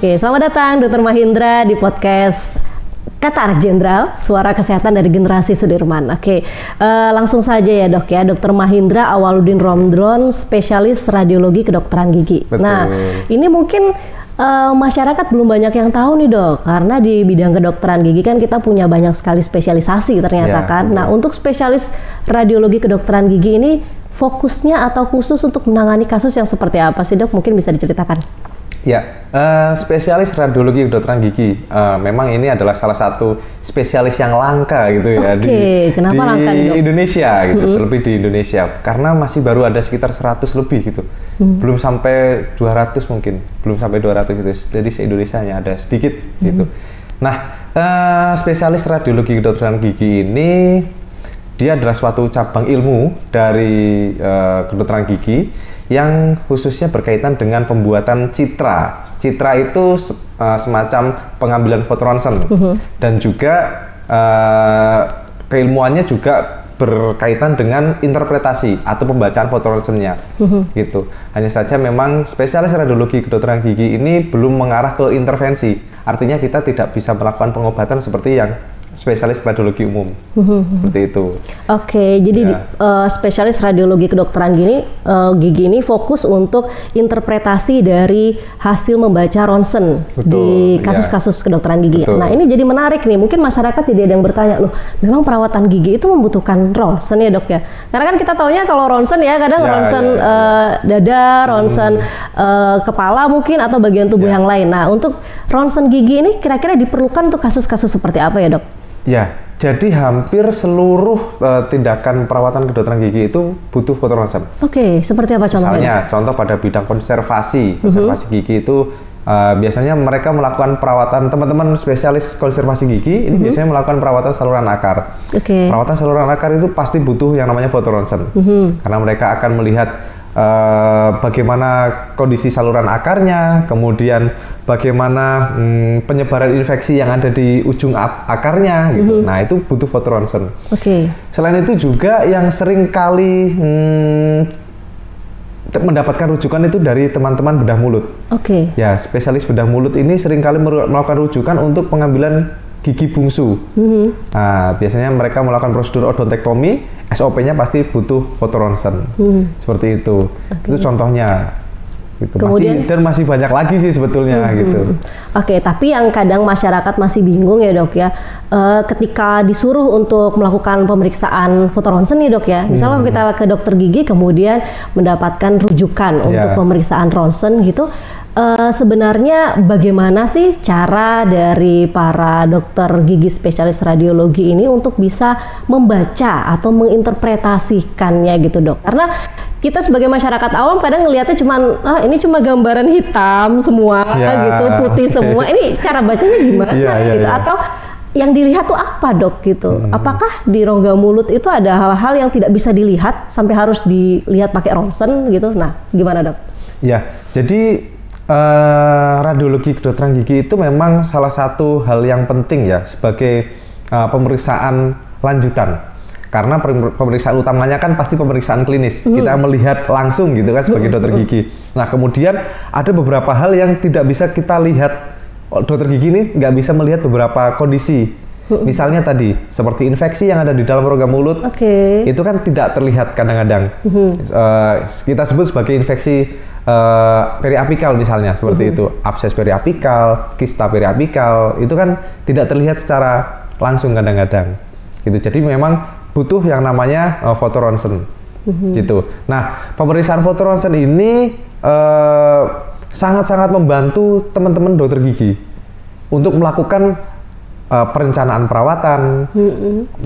Oke, selamat datang Dr. Mahendra di podcast Kata Anak Jenderal, suara kesehatan dari generasi Sudirman. Oke, langsung saja ya dok ya, Dr. Mahendra Awaludin Romdron, spesialis radiologi kedokteran gigi. Betul. Nah, ini mungkin masyarakat belum banyak yang tahu nih dok, karena di bidang kedokteran gigi kan kita punya banyak sekali spesialisasi ternyata kan. Betul. Nah, untuk spesialis radiologi kedokteran gigi ini fokusnya atau khusus untuk menangani kasus yang seperti apa sih dok? Mungkin bisa diceritakan. Ya, spesialis radiologi kedokteran gigi memang ini adalah salah satu spesialis yang langka gitu ya Kenapa langka nih, dok? Indonesia gitu, terlebih di Indonesia karena masih baru ada sekitar 100 lebih gitu. Belum sampai 200 mungkin, belum sampai 200 gitu. Jadi se-Indonesia hanya ada sedikit gitu. Nah, spesialis radiologi kedokteran gigi ini dia adalah suatu cabang ilmu dari kedokteran gigi yang khususnya berkaitan dengan pembuatan citra. Citra itu semacam pengambilan foto ronsen dan juga keilmuannya juga berkaitan dengan interpretasi atau pembacaan foto ronsennya gitu. Hanya saja memang spesialis radiologi kedokteran gigi ini belum mengarah ke intervensi. Artinya kita tidak bisa melakukan pengobatan seperti yang spesialis radiologi umum seperti itu. Oke, jadi spesialis radiologi kedokteran gigi ini fokus untuk interpretasi dari hasil membaca ronsen di kasus-kasus kedokteran gigi. Betul. Nah, ini jadi menarik nih. Mungkin masyarakat jadi ada yang bertanya, loh, memang perawatan gigi itu membutuhkan ronsen ya dok ya? Karena kan kita taunya kalau ronsen ya kadang ronsen dada, ronsen kepala mungkin atau bagian tubuh yang lain. Nah, untuk ronsen gigi ini kira-kira diperlukan untuk kasus-kasus seperti apa ya dok? Ya, jadi hampir seluruh tindakan perawatan kedokteran gigi itu butuh foto ronsen. Oke, seperti apa contohnya? Misalnya, contoh pada bidang konservasi gigi itu biasanya mereka melakukan perawatan, teman-teman spesialis konservasi gigi ini biasanya melakukan perawatan saluran akar. Perawatan saluran akar itu pasti butuh yang namanya foto ronsen, karena mereka akan melihat bagaimana kondisi saluran akarnya, kemudian bagaimana penyebaran infeksi yang ada di ujung akarnya gitu. Nah, itu butuh foto ronsen. Selain itu juga yang sering kali mendapatkan rujukan itu dari teman-teman bedah mulut. Ya, spesialis bedah mulut ini sering kali melakukan rujukan untuk pengambilan gigi bungsu. Nah, biasanya mereka melakukan prosedur odontektomi, SOP-nya pasti butuh foto ronsen. Seperti itu. Itu contohnya. Gitu. Kemudian, masih banyak lagi sih sebetulnya gitu. Tapi yang kadang masyarakat masih bingung ya dok ya, ketika disuruh untuk melakukan pemeriksaan foto ronsen nih dok ya, misalnya kita ke dokter gigi kemudian mendapatkan rujukan untuk pemeriksaan ronsen gitu. Sebenarnya bagaimana sih cara dari para dokter gigi spesialis radiologi ini untuk bisa membaca atau menginterpretasikannya gitu dok? Karena kita sebagai masyarakat awam kadang ngelihatnya ini cuma gambaran hitam semua gitu, putih semua. Ini cara bacanya gimana gitu? Atau yang dilihat tuh apa dok gitu? Apakah di rongga mulut itu ada hal-hal yang tidak bisa dilihat sampai harus dilihat pakai ronsen gitu? Nah, gimana dok? Ya, jadi radiologi kedokteran gigi itu memang salah satu hal yang penting ya sebagai pemeriksaan lanjutan. Karena pemeriksaan utamanya kan pasti pemeriksaan klinis. Kita melihat langsung gitu kan sebagai dokter gigi. Nah, kemudian ada beberapa hal yang tidak bisa kita lihat. Dokter gigi ini nggak bisa melihat beberapa kondisi. Misalnya tadi, seperti infeksi yang ada di dalam rongga mulut, itu kan tidak terlihat kadang-kadang. Kita sebut sebagai infeksi periapikal misalnya, seperti itu. Abses periapikal, kista periapikal, itu kan tidak terlihat secara langsung kadang-kadang. Gitu. Jadi memang butuh yang namanya foto ronsen. Gitu. Nah, pemeriksaan foto ronsen ini sangat-sangat membantu teman-teman dokter gigi untuk melakukan perencanaan perawatan,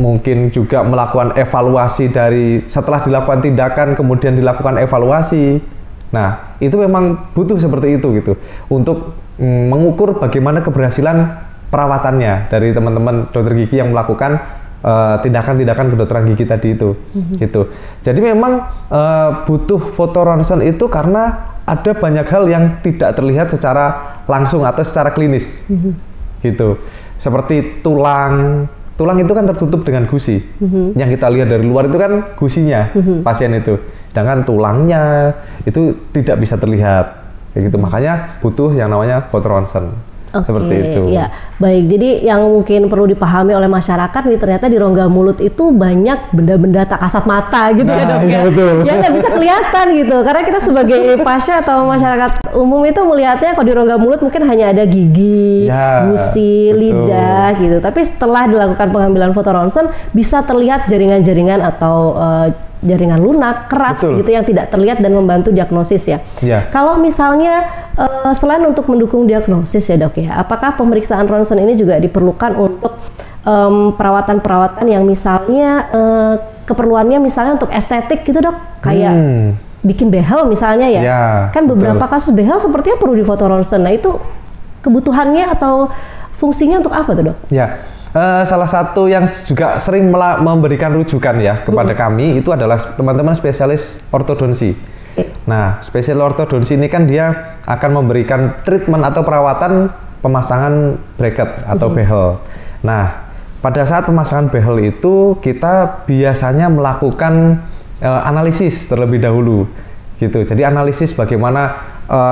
mungkin juga melakukan evaluasi dari setelah dilakukan tindakan kemudian dilakukan evaluasi. Nah, itu memang butuh seperti itu gitu untuk mengukur bagaimana keberhasilan perawatannya dari teman-teman dokter gigi yang melakukan tindakan-tindakan kedokteran gigi tadi itu. Gitu. Jadi memang butuh foto ronsen itu karena ada banyak hal yang tidak terlihat secara langsung atau secara klinis. Gitu. Seperti tulang itu kan tertutup dengan gusi. Yang kita lihat dari luar itu kan gusinya pasien itu. Sedangkan tulangnya itu tidak bisa terlihat. kayak gitu. Makanya butuh yang namanya foto ronsen. Seperti itu. Ya, baik. Jadi yang mungkin perlu dipahami oleh masyarakat nih, ternyata di rongga mulut itu banyak benda-benda tak kasat mata gitu ya dok ya. Ya nggak bisa kelihatan gitu. Karena kita sebagai pasien atau masyarakat umum itu melihatnya kalau di rongga mulut mungkin hanya ada gigi, gusi, lidah gitu. Tapi setelah dilakukan pengambilan foto ronsen bisa terlihat jaringan-jaringan atau jaringan lunak, keras gitu yang tidak terlihat dan membantu diagnosis ya. Kalau misalnya selain untuk mendukung diagnosis ya dok ya, apakah pemeriksaan ronsen ini juga diperlukan untuk perawatan-perawatan yang misalnya keperluannya misalnya untuk estetik gitu dok, kayak bikin behel misalnya ya, kan beberapa kasus behel sepertinya perlu difoto ronsen. Nah itu kebutuhannya atau fungsinya untuk apa tuh dok? Salah satu yang juga sering memberikan rujukan ya kepada kami itu adalah teman-teman spesialis ortodonsi. Nah, spesialis ortodonsi ini kan dia akan memberikan treatment atau perawatan pemasangan bracket atau behel. Nah, pada saat pemasangan behel itu kita biasanya melakukan analisis terlebih dahulu gitu. Jadi analisis bagaimana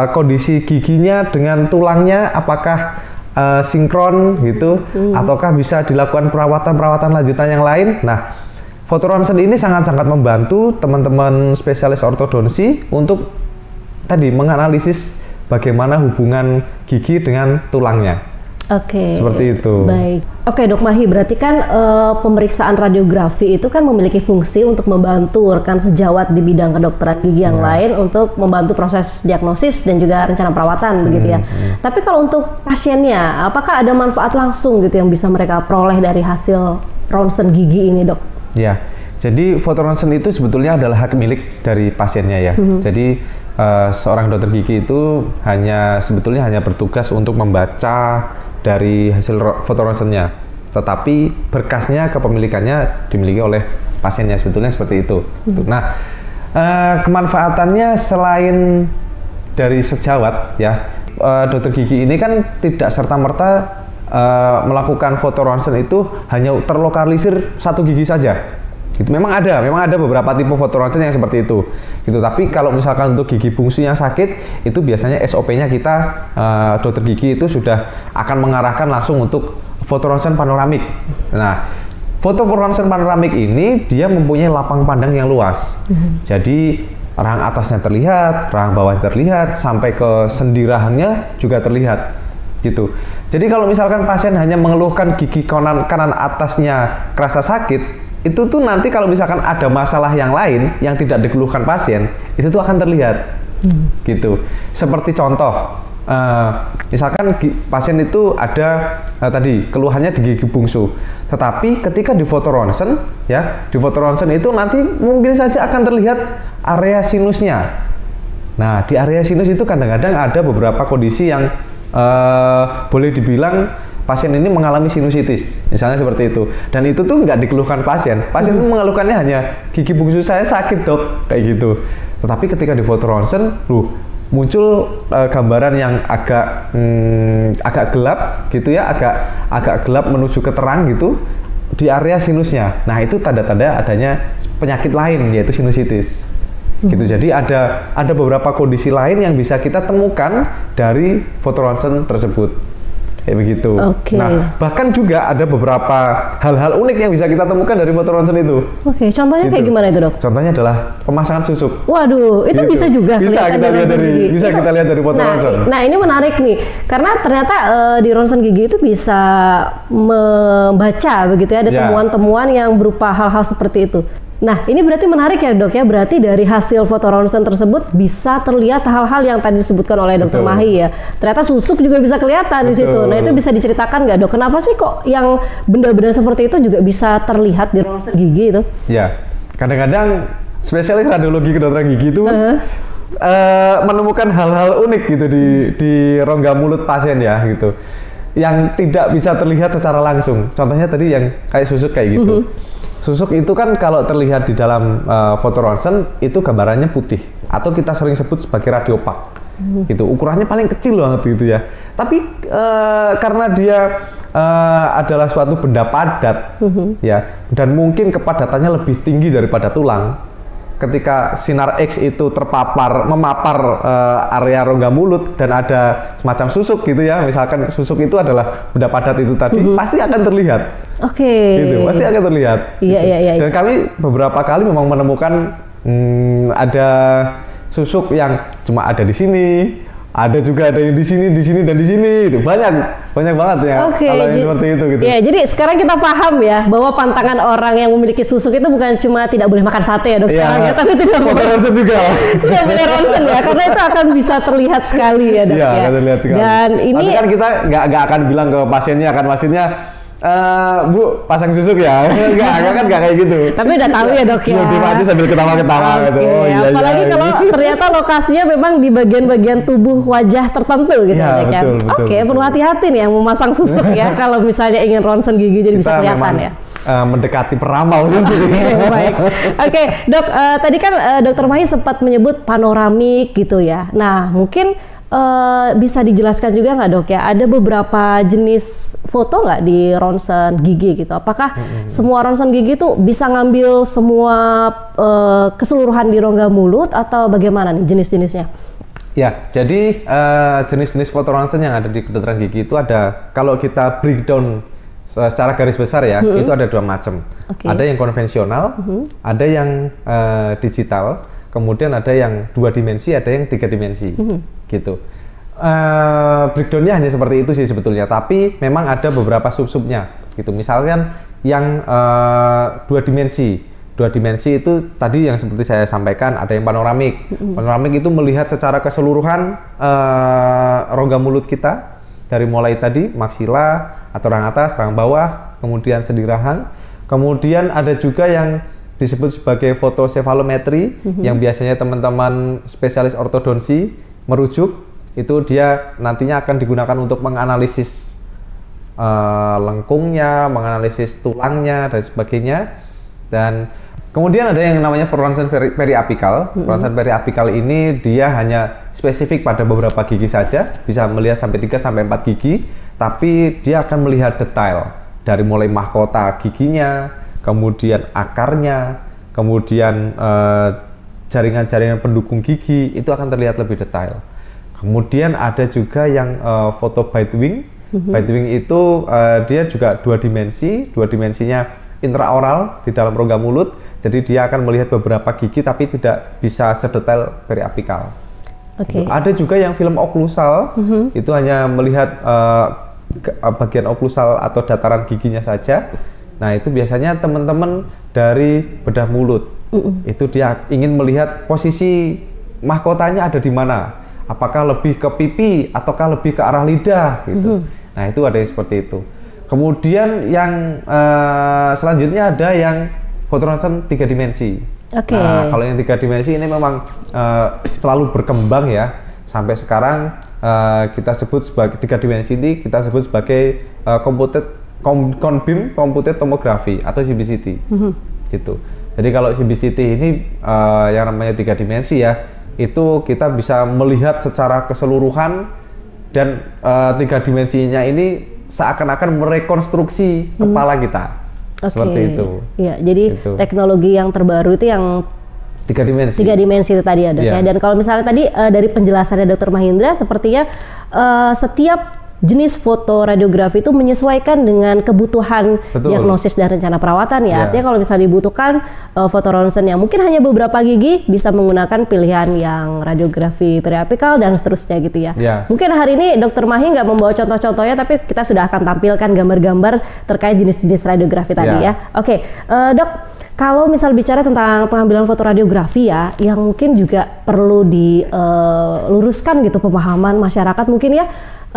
kondisi giginya dengan tulangnya, apakah sinkron gitu, ataukah bisa dilakukan perawatan lanjutan yang lain. Nah, foto ronsen ini sangat-sangat membantu teman-teman spesialis ortodonsi untuk tadi menganalisis bagaimana hubungan gigi dengan tulangnya. Seperti itu. Baik. Dok Mahi, berarti kan pemeriksaan radiografi itu kan memiliki fungsi untuk membantu rekan sejawat di bidang kedokteran gigi yang lain untuk membantu proses diagnosis dan juga rencana perawatan begitu ya. Tapi kalau untuk pasiennya, apakah ada manfaat langsung gitu yang bisa mereka peroleh dari hasil ronsen gigi ini dok? Ya, jadi foto ronsen itu sebetulnya adalah hak milik dari pasiennya ya. Jadi seorang dokter gigi itu sebetulnya hanya bertugas untuk membaca dari hasil foto ronsennya, tetapi berkasnya kepemilikannya dimiliki oleh pasiennya, sebetulnya seperti itu. Nah, kemanfaatannya selain dari sejawat ya, dokter gigi ini kan tidak serta-merta melakukan foto ronsen itu hanya terlokalisir satu gigi saja. Itu memang ada beberapa tipe foto ronsen yang seperti itu gitu. Tapi kalau misalkan untuk gigi bungsu yang sakit, itu biasanya SOP-nya kita dokter gigi itu sudah akan mengarahkan langsung untuk foto ronsen panoramik. Nah, foto ronsen panoramik ini dia mempunyai lapang pandang yang luas. Jadi rahang atasnya terlihat, rahang bawahnya terlihat, sampai ke sendi rahangnya juga terlihat gitu. Jadi kalau misalkan pasien hanya mengeluhkan gigi kanan atasnya kerasa sakit, itu tuh nanti kalau misalkan ada masalah yang lain yang tidak dikeluhkan pasien, itu tuh akan terlihat gitu. Seperti contoh, misalkan pasien itu ada tadi keluhannya di gigi bungsu, tetapi ketika di foto ronsen ya, di foto ronsen itu nanti mungkin saja akan terlihat area sinusnya. Nah, di area sinus itu kadang-kadang ada beberapa kondisi yang boleh dibilang pasien ini mengalami sinusitis, misalnya seperti itu. Dan itu tuh nggak dikeluhkan pasien. Pasien itu mengeluhkannya hanya gigi bungsu saya sakit dok, kayak gitu. Tetapi ketika di foto ronsen, muncul gambaran yang agak gelap gitu ya, agak gelap menuju ke terang gitu di area sinusnya. Nah, itu tanda-tanda adanya penyakit lain yaitu sinusitis. Gitu. Jadi ada beberapa kondisi lain yang bisa kita temukan dari foto ronsen tersebut. Kayak begitu. Nah, bahkan juga ada beberapa hal-hal unik yang bisa kita temukan dari foto ronsen itu. Contohnya kayak gimana itu dok? Contohnya adalah pemasangan susuk. Waduh, itu gitu. Bisa juga. Bisa kita lihat dari foto ronsen. Nah, ini menarik nih, karena ternyata di ronsen gigi itu bisa membaca begitu ya, ada temuan-temuan yang berupa hal-hal seperti itu. Nah, ini berarti menarik ya dok ya, berarti dari hasil foto ronsen tersebut bisa terlihat hal-hal yang tadi disebutkan oleh dokter Mahi ya. Ternyata susuk juga bisa kelihatan di situ. Nah, itu bisa diceritakan nggak dok? Kenapa sih kok yang benda-benda seperti itu juga bisa terlihat di ronsen gigi itu? Ya, kadang-kadang spesialis radiologi kedokteran gigi itu menemukan hal-hal unik gitu di rongga mulut pasien ya gitu, yang tidak bisa terlihat secara langsung. Contohnya tadi yang kayak susuk kayak gitu. Susuk itu kan kalau terlihat di dalam foto ronsen itu gambarannya putih atau kita sering sebut sebagai radiopak. Itu ukurannya paling kecil banget gitu ya. Tapi karena dia adalah suatu benda padat ya, dan mungkin kepadatannya lebih tinggi daripada tulang. ketika sinar X itu memapar area rongga mulut dan ada semacam susuk gitu ya, misalkan susuk itu adalah benda padat itu tadi, pasti akan terlihat. Gitu, pasti akan terlihat. Iya. Dan kami beberapa kali memang menemukan ada susuk yang cuma ada di sini, ada juga ada yang di sini dan di sini, itu banyak banget ya. Kalau yang seperti itu gitu. Ya, jadi sekarang kita paham ya bahwa pantangan orang yang memiliki susuk itu bukan cuma tidak boleh makan sate ya dok sekarang ya, tapi tidak boleh ronsen juga. Tidak boleh ronsen ya, karena itu akan bisa terlihat sekali ya dok. Iya, akan terlihat sekali. Dan ini kan kita nggak akan bilang ke pasiennya kan, maksudnya Bu, pasang susuk ya? Enggak kayak gitu. Tapi udah tahu ya dok ya. Dia aja sambil ketawa-ketawa gitu. Oh iya. Apalagi kalau ternyata lokasinya memang di bagian-bagian tubuh wajah tertentu gitu ya kan. Oke, perlu hati-hati nih yang memasang susuk ya kalau misalnya ingin ronsen gigi jadi bisa kelihatan ya. Mendekati peramal gitu. Baik. Oke, dok, tadi kan Dokter Mahi sempat menyebut panoramik gitu ya. Nah, mungkin bisa dijelaskan juga nggak dok ya, ada beberapa jenis foto nggak di ronsen gigi gitu? Apakah semua ronsen gigi itu bisa ngambil semua keseluruhan di rongga mulut atau bagaimana nih jenis-jenisnya? Ya, jadi jenis-jenis foto ronsen yang ada di kedokteran gigi itu ada, kalau kita breakdown secara garis besar ya, itu ada 2 macam. Ada yang konvensional, ada yang digital, kemudian ada yang 2 dimensi, ada yang 3 dimensi. Gitu. Breakdownnya hanya seperti itu sih sebetulnya, tapi memang ada beberapa sub-subnya gitu. Misalkan yang 2 dimensi itu tadi yang seperti saya sampaikan, ada yang panoramik. Panoramik itu melihat secara keseluruhan rongga mulut kita, dari mulai tadi maksila atau rahang atas, rahang bawah, kemudian sendi rahang. Kemudian ada juga yang disebut sebagai fotosefalometri, yang biasanya teman-teman spesialis ortodonsi merujuk, itu dia nantinya akan digunakan untuk menganalisis lengkungnya, menganalisis tulangnya dan sebagainya. Dan kemudian ada yang namanya ronsen periapikal. Ronsen periapikal ini dia hanya spesifik pada beberapa gigi saja, bisa melihat sampai 3-4 gigi, tapi dia akan melihat detail dari mulai mahkota giginya, kemudian akarnya, kemudian jaringan-jaringan pendukung gigi, itu akan terlihat lebih detail. Kemudian ada juga yang foto bite wing. Bite wing itu dia juga 2 dimensi, 2 dimensinya intraoral di dalam rongga mulut, jadi dia akan melihat beberapa gigi tapi tidak bisa sedetail periapikal. Ada juga yang film oklusal, itu hanya melihat bagian oklusal atau dataran giginya saja. Nah, itu biasanya teman-teman dari bedah mulut. Itu dia ingin melihat posisi mahkotanya ada di mana. Apakah lebih ke pipi ataukah lebih ke arah lidah gitu. Nah, itu ada yang seperti itu. Kemudian yang selanjutnya ada yang foto ronsen 3 dimensi. Nah, kalau yang 3 dimensi ini memang selalu berkembang ya. Sampai sekarang kita sebut sebagai 3 dimensi ini kita sebut sebagai computed tomography atau CBCT. Gitu. Jadi kalau CBCT ini yang namanya 3 dimensi ya, itu kita bisa melihat secara keseluruhan, dan 3 dimensinya ini seakan-akan merekonstruksi kepala kita. Seperti itu. Ya, jadi gitu. Teknologi yang terbaru itu yang 3 dimensi. 3 dimensi itu tadi ya dok ya. Dan kalau misalnya tadi dari penjelasannya Dr. Mahendra, sepertinya setiap jenis foto radiografi itu menyesuaikan dengan kebutuhan diagnosis dan rencana perawatan ya. Artinya kalau misalnya dibutuhkan foto ronsen yang mungkin hanya beberapa gigi, bisa menggunakan pilihan yang radiografi periapikal dan seterusnya gitu ya. Mungkin hari ini Dr. Mahi nggak membawa contoh-contohnya, tapi kita sudah akan tampilkan gambar-gambar terkait jenis-jenis radiografi tadi ya. Oke, dok, kalau misal bicara tentang pengambilan foto radiografi ya, yang mungkin juga perlu diluruskan gitu pemahaman masyarakat mungkin ya.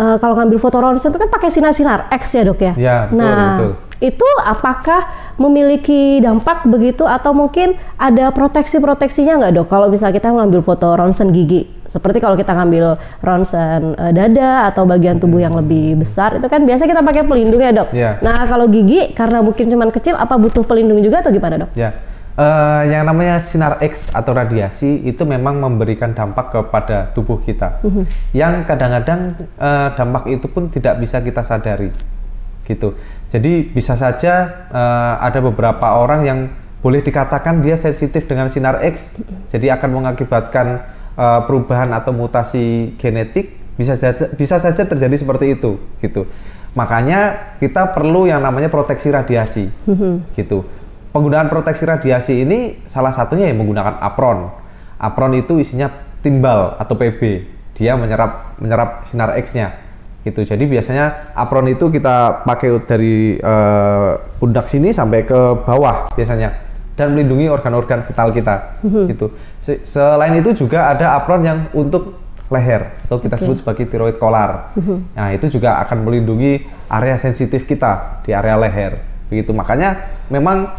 Kalau ngambil foto ronsen itu kan pakai sinar-sinar X ya dok ya. Betul. Itu apakah memiliki dampak begitu atau mungkin ada proteksi-proteksinya nggak dok? Kalau misalnya kita ngambil foto ronsen gigi, seperti kalau kita ngambil ronsen dada atau bagian tubuh yang lebih besar, itu kan biasa kita pakai pelindung ya dok. Nah kalau gigi karena mungkin cuman kecil, apa butuh pelindung juga atau gimana dok? Yang namanya sinar X atau radiasi itu memang memberikan dampak kepada tubuh kita, yang kadang-kadang dampak itu pun tidak bisa kita sadari, gitu. Jadi bisa saja ada beberapa orang yang boleh dikatakan dia sensitif dengan sinar X, jadi akan mengakibatkan perubahan atau mutasi genetik, bisa saja terjadi seperti itu gitu. Makanya kita perlu yang namanya proteksi radiasi gitu. Penggunaan proteksi radiasi ini salah satunya yang menggunakan apron. Apron itu isinya timbal atau PB, dia menyerap sinar X-nya gitu. Jadi biasanya apron itu kita pakai dari pundak sini sampai ke bawah biasanya, dan melindungi organ-organ vital kita gitu. Selain itu juga ada apron yang untuk leher atau kita sebut sebagai thyroid collar. Nah, itu juga akan melindungi area sensitif kita di area leher begitu. Makanya memang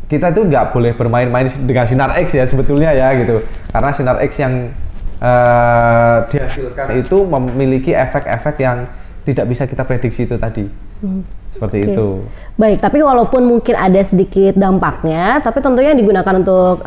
kita itu nggak boleh bermain-main dengan sinar X ya sebetulnya ya gitu, karena sinar X yang dihasilkan itu memiliki efek-efek yang tidak bisa kita prediksi itu tadi. Seperti itu. Baik, tapi walaupun mungkin ada sedikit dampaknya, tapi tentunya yang digunakan untuk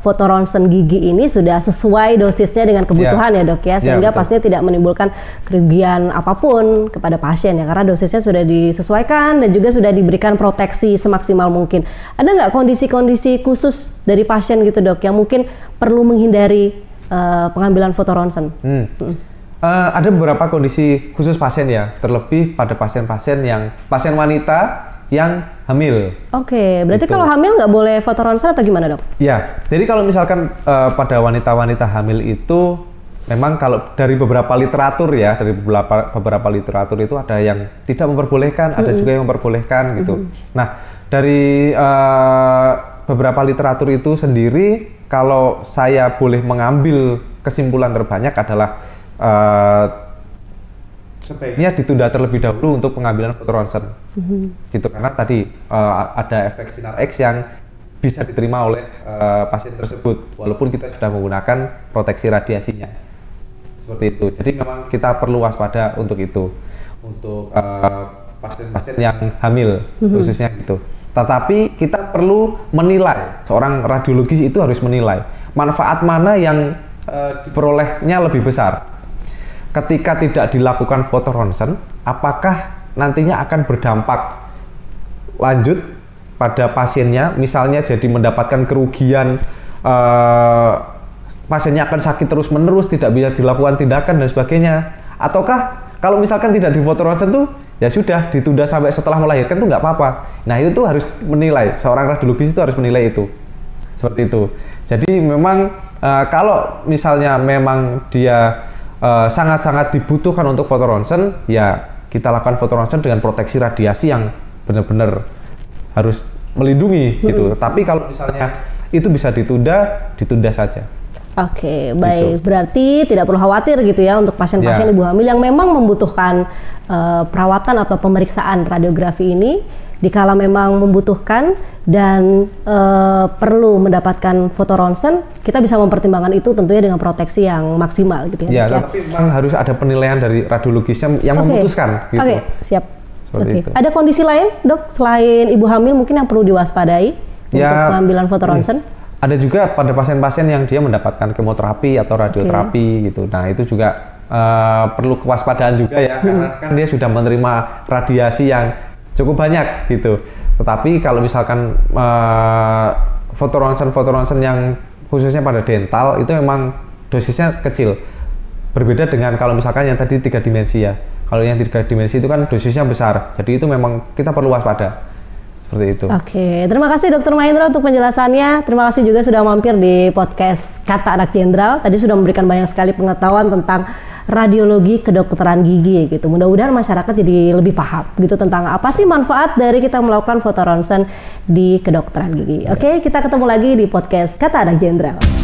fotoronsen gigi ini sudah sesuai dosisnya dengan kebutuhan ya dok ya, sehingga pastinya tidak menimbulkan kerugian apapun kepada pasien ya, karena dosisnya sudah disesuaikan dan juga sudah diberikan proteksi semaksimal mungkin. Ada nggak kondisi-kondisi khusus dari pasien gitu dok, yang mungkin perlu menghindari pengambilan fotoronsen? Ada beberapa kondisi khusus pasien ya, terlebih pada pasien-pasien pasien wanita yang hamil. Oke, berarti kalau hamil nggak boleh fotoronsen atau gimana dok? Ya, jadi kalau misalkan pada wanita-wanita hamil itu memang kalau dari beberapa literatur ya, dari beberapa literatur itu ada yang tidak memperbolehkan, ada juga yang memperbolehkan gitu. Nah, dari beberapa literatur itu sendiri, kalau saya boleh mengambil kesimpulan terbanyak adalah sebaiknya ditunda terlebih dahulu untuk pengambilan fotoronsen gitu, karena tadi ada efek sinar X yang bisa diterima oleh pasien tersebut walaupun kita sudah menggunakan proteksi radiasinya seperti itu. Jadi memang kita perlu waspada untuk itu, untuk pasien-pasien yang hamil khususnya gitu. Tetapi kita perlu menilai, seorang radiologis itu harus menilai manfaat mana yang diperolehnya lebih besar. Ketika tidak dilakukan fotoronsen, apakah nantinya akan berdampak lanjut pada pasiennya, misalnya jadi mendapatkan kerugian, pasiennya akan sakit terus-menerus, tidak bisa dilakukan tindakan dan sebagainya, ataukah kalau misalkan tidak di fotoronsen tuh ya sudah ditunda sampai setelah melahirkan tuh nggak apa-apa. Nah itu tuh harus menilai, seorang radiologis itu harus menilai itu seperti itu. Jadi memang kalau misalnya memang dia sangat-sangat dibutuhkan untuk fotoronsen, ya kita lakukan fotoronsen dengan proteksi radiasi yang benar-benar harus melindungi gitu. Tapi kalau misalnya itu bisa ditunda saja. Oke, baik. Gitu. Berarti tidak perlu khawatir gitu ya untuk pasien-pasien ibu hamil yang memang membutuhkan perawatan atau pemeriksaan radiografi ini, dikala memang membutuhkan dan perlu mendapatkan fotoronsen, kita bisa mempertimbangkan itu tentunya dengan proteksi yang maksimal gitu ya. Ya, tapi memang harus ada penilaian dari radiologisnya yang memutuskan. Gitu. Oke, siap. Oke. Ada kondisi lain dok selain ibu hamil mungkin yang perlu diwaspadai untuk pengambilan fotoronsen? Ada juga pada pasien-pasien yang dia mendapatkan kemoterapi atau radioterapi gitu. Nah itu juga perlu kewaspadaan juga ya, karena kan dia sudah menerima radiasi yang cukup banyak gitu. Tetapi kalau misalkan fotoronsen yang khususnya pada dental itu memang dosisnya kecil. Berbeda dengan kalau misalkan yang tadi 3 dimensi ya. Kalau yang 3 dimensi itu kan dosisnya besar. Jadi itu memang kita perlu waspada. Seperti itu. Oke, terima kasih Dr. Mahendra untuk penjelasannya. Terima kasih juga sudah mampir di podcast Kata Anak Jenderal. Tadi sudah memberikan banyak sekali pengetahuan tentang radiologi kedokteran gigi gitu. Mudah-mudahan masyarakat jadi lebih paham gitu tentang apa sih manfaat dari kita melakukan fotoronsen di kedokteran gigi. Oke, kita ketemu lagi di podcast Kata Anak Jenderal.